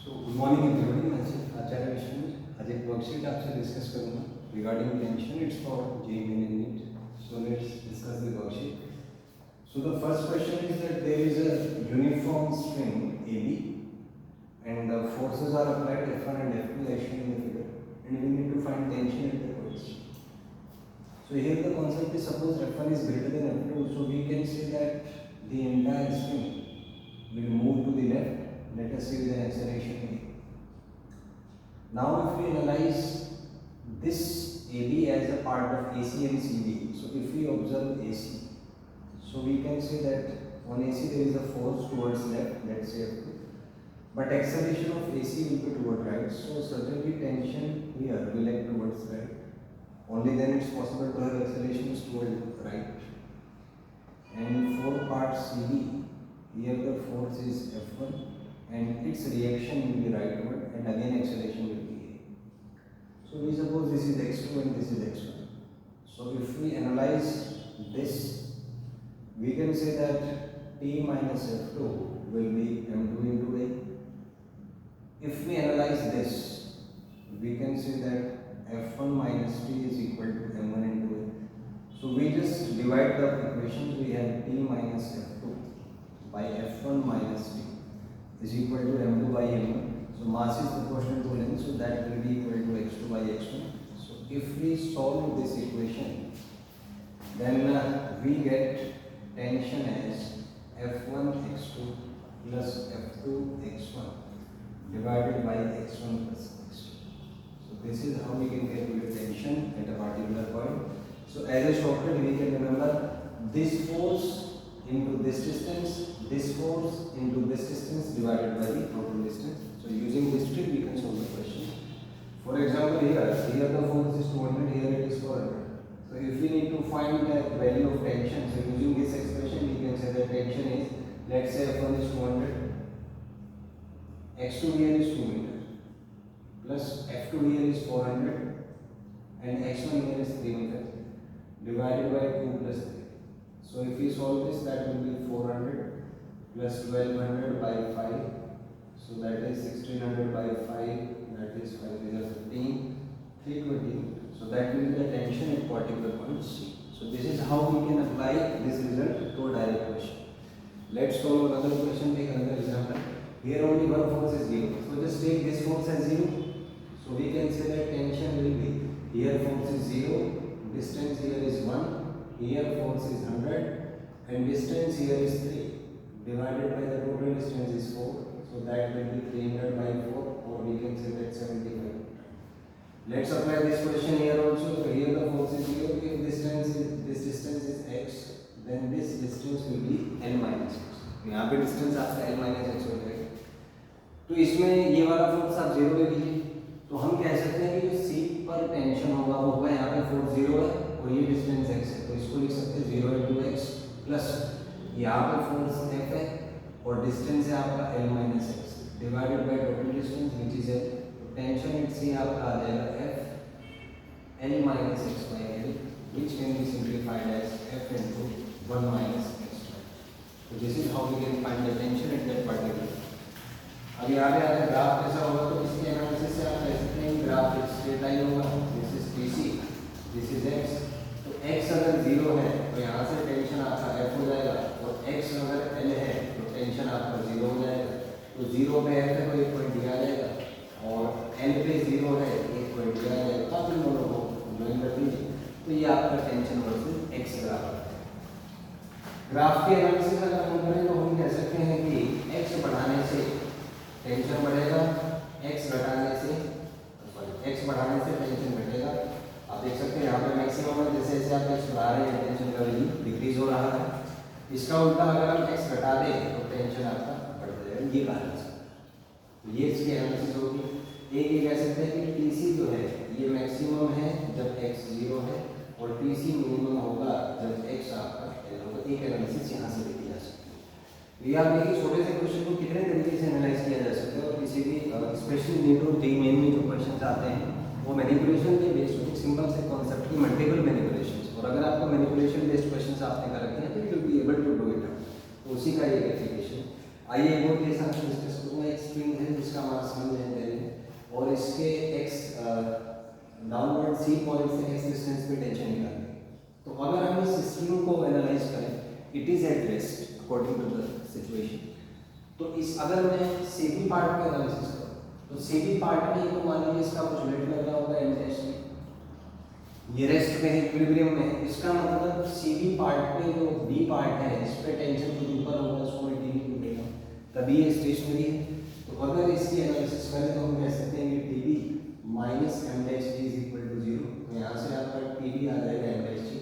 Good morning everybody. मैं सिर्फ आचार्य विष्णु। आज एक वर्कशीट आपसे डिस्कस करूँगा regarding tension. It's for JEE Main Unit. So let's discuss the worksheet. So the first question is that there is a uniform string AB and the forces are applied F1 and F2 as shown in the figure, and we need to find tension at the points. So here the concept is, suppose F1 is greater than F2, so we can say that the entire string will move to the left. Let us see with an acceleration A. Now if we analyze this AB as a part of AC and CD, so if we observe AC, so we can say that on AC there is a force towards left, let's say F2, but acceleration of AC will be toward right, so certainly tension here will act towards right. Only then it's possible to have accelerations toward right. And for part CD, here the force is F1 and its reaction will be rightward, and again acceleration will be A. So we suppose this is x2 and this is x1. So if we analyze this, we can say that T minus F2 will be M2 into A. If we analyze this, we can say that F1 minus T is equal to M1 into A. So we just divide the equations. We have T minus F2 by F1 minus T is equal to M2 by M1. So mass is proportional to length, so that will be equal to x2 by x1. So if we solve this equation, then we get tension as F1 x2 plus F2 x1 divided by x1 plus x2. So this is how we can calculate tension at a particular point. So as a shortcut, we can remember this force into this distance, this force into this distance divided by the total distance. So using this trick we can solve the question. For example, here the force is 200, here it is 400. So if we need to find the value of tension, so using this expression we can say that tension is, let's say F1 is 200, x2 here is 2 meter, plus F2 here is 400, and x1 here is 3 meter, divided by 2 plus 3. So if we solve this, that will be 400 plus 1200 by 5. So that is 1600 by 5. That is 5 is 15, 320. So that will be the tension at particular point C. So this is how we can apply this result to a direct question. Let's solve another question. Take another example. Here only one force is given. So just take this force as 0. So we can say that tension will be, here force is 0, distance here is 1. Here force is 100 and distance here is 3 divided by the total distance is 4. So that will be 300 by 4, or we can say that 75. Let's apply this question here also. So here the force is 0. If this distance is x, then this distance will be L minus x. यहाँ पे distance आपका L minus x हो जाएगा. तो इसमें ये वाला force आप 0 ले लीजिए. तो हम कह सकते हैं कि जो C पर टेंशन होगा वो होगा, यहाँ पे फोर्स 0 है और ये डिस्टेंस x है, तो इसको लिख सकते हैं 0 into x प्लस यहाँ पे फोर्स F है और डिस्टेंस है आपका L minus x divided by total distance which is L. तो टेंशन एट C आपका आ जाएगा F L minus x by L, which can be simplified as F into 1 minus x by. So this is how we can find the tension at that particular. अब यहाँ पे अगर graph ऐसा होगा तो इसके एनालिसिस से आप कह सकते हैं ग्राफ एक स्ट्रेट लाइन होगा. This is BC, this is x. तो x अगर 0 है तो यहाँ से टेंशन आपका F हो जाएगा, और x अगर L है तो टेंशन आपका 0 हो जाएगा. तो 0 पे F है तो एक पॉइंट दिया जाएगा, और L पे 0 है एक पॉइंट दिया जाएगा. तो आप इन दोनों को ज्वाइन कर दीजिए. तो ये आपका टेंशन वर्सेस x ग्राफ है. ग्राफ के एनालिसिस अगर हम करें तो हम कह सकते हैं कि x बढ़ाने से टेंशन बढ़ेगा, x घटाने से x बढ़ाने से टेंशन घटेगा. आप देख सकते हैं यहाँ पे मैक्सिमम है, जैसे जैसे आप x बढ़ा रहे हैं टेंशन का वैल्यू डिक्रीज हो रहा है. इसका उल्टा अगर हम x घटा दें तो टेंशन आपका बढ़ जाएगा. ये कहा जा सकता है. ये इसकी एनालिसिस होगी. एक ये कह सकते हैं कि TC जो है ये मैक्सिमम है जब x 0 है, और TC मिनिमम होगा जब x आपका L होगा. एक एनालिसिस यहाँ से देखी जा सकती है. ये आप देखिए छोटे से क्वेश्चन को कितने तरीके से एनालाइज किया जा सकता है, और किसी भी स्पेशली नीट और JEE मेन में जो क्वेश्चन आते हैं वो मैनिपुलेशन पे बेस्ड होते हैं. सिंपल से कॉन्सेप्ट की मल्टीपल मैनिपुलेशन, और अगर आपको मैनिपुलेशन बेस्ड क्वेश्चन आपने कर रखे हैं तो you will be able to do it. तो उसी का एक एप्लीकेशन. आइए एक और केस आपसे डिस्कस करूँगा। एक स्ट्रिंग है जिसका मास m है और इसके x डाउनवर्ड c पॉइंट से x डिस्टेंस पे टेंशन निकालनी है। तो अगर हम इस स्ट्रिंग को एनालाइज करें, it is at rest according to the situation. तो इस अगर मैं सेबी पार्ट का एनालिसिस करूँ तो सेबी पार्ट में तो मान लीजिए इसका कुछ रेट लग रहा होगा m डैश, ये रेस्ट में है, इक्विलिब्रियम में है। इसका मतलब सीबी पार्ट पे जो बी पार्ट है इस पे टेंशन कुछ ऊपर होगा, उसको मैं टीबी बोलेगा, तभी ये स्टेशनरी है। तो अगर इसकी एनालिसिस करें तो हम कह सकते हैं कि TB minus m dash d is equal to 0। तो यहाँ से आपका टीबी आ जाएगा एम डैश डी।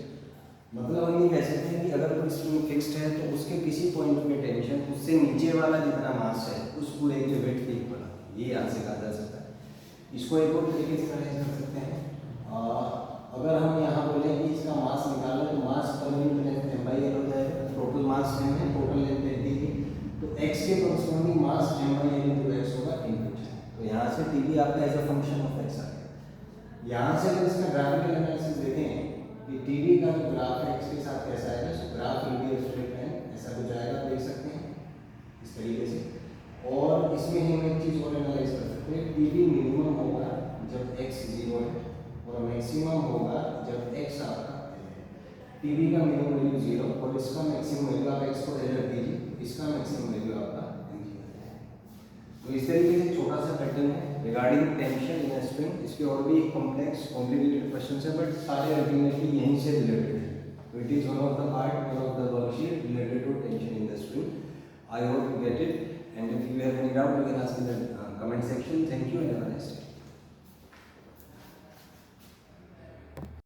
मतलब हम ये कह सकते हैं कि अगर कोई स्ट्रिंग फिक्स्ड है तो उसके किसी पॉइंट पे टेंशन उससे नीचे वाला जितना मास है उस पूरे के वेट के इक्वल है, ये यहाँ से कहा जा सकता है। इसको एक और तरीके से एनालाइज कर सकते हैं। अगर हम यहाँ बोलें कि इसका मास निकालना तो मास पर unit length m by L हो जाएगा। टोटल मास m है, टोटल लेंथ है टी की, तो x के corresponding mass m by L into x होगा इनपुट। तो यहाँ से टीबी आपका as a function of x आ गया। यहाँ से अगर इसका ग्राफिकल एनालिसिस देखें कि टीबी का जो ग्राफ है x के साथ कैसा आएगा, सो graph will be a straight line, ऐसा कुछ आएगा, देख सकते हैं इस तरीके से। और इसमें हम एक चीज़ और एनालाइज कर सकते हैं, टीबी मिनिमम होगा जब x 0 है और मैक्सिमम होगा जब x आपका टीबी का मिनिमम वैल्यू 0 और इसका मैक्सिमम वैल्यू आप x को रख दीजिए, इसका मैक्सिमम वैल्यू आपका तो इस तरीके से छोटा सा पैटर्न है रिगार्डिंग टेंशन इन स्ट्रिंग। इसके और भी कॉम्प्लेक्स कॉम्प्लिकेटेड क्वेश्चंस है बट सारे अल्टीमेटली यहीं से रिलेटेड है। तो it is one of the part, one of the worksheet related to tension in the string. I hope you get it, and if you have any doubt you can ask in the comment section. Thank you and have a nice day.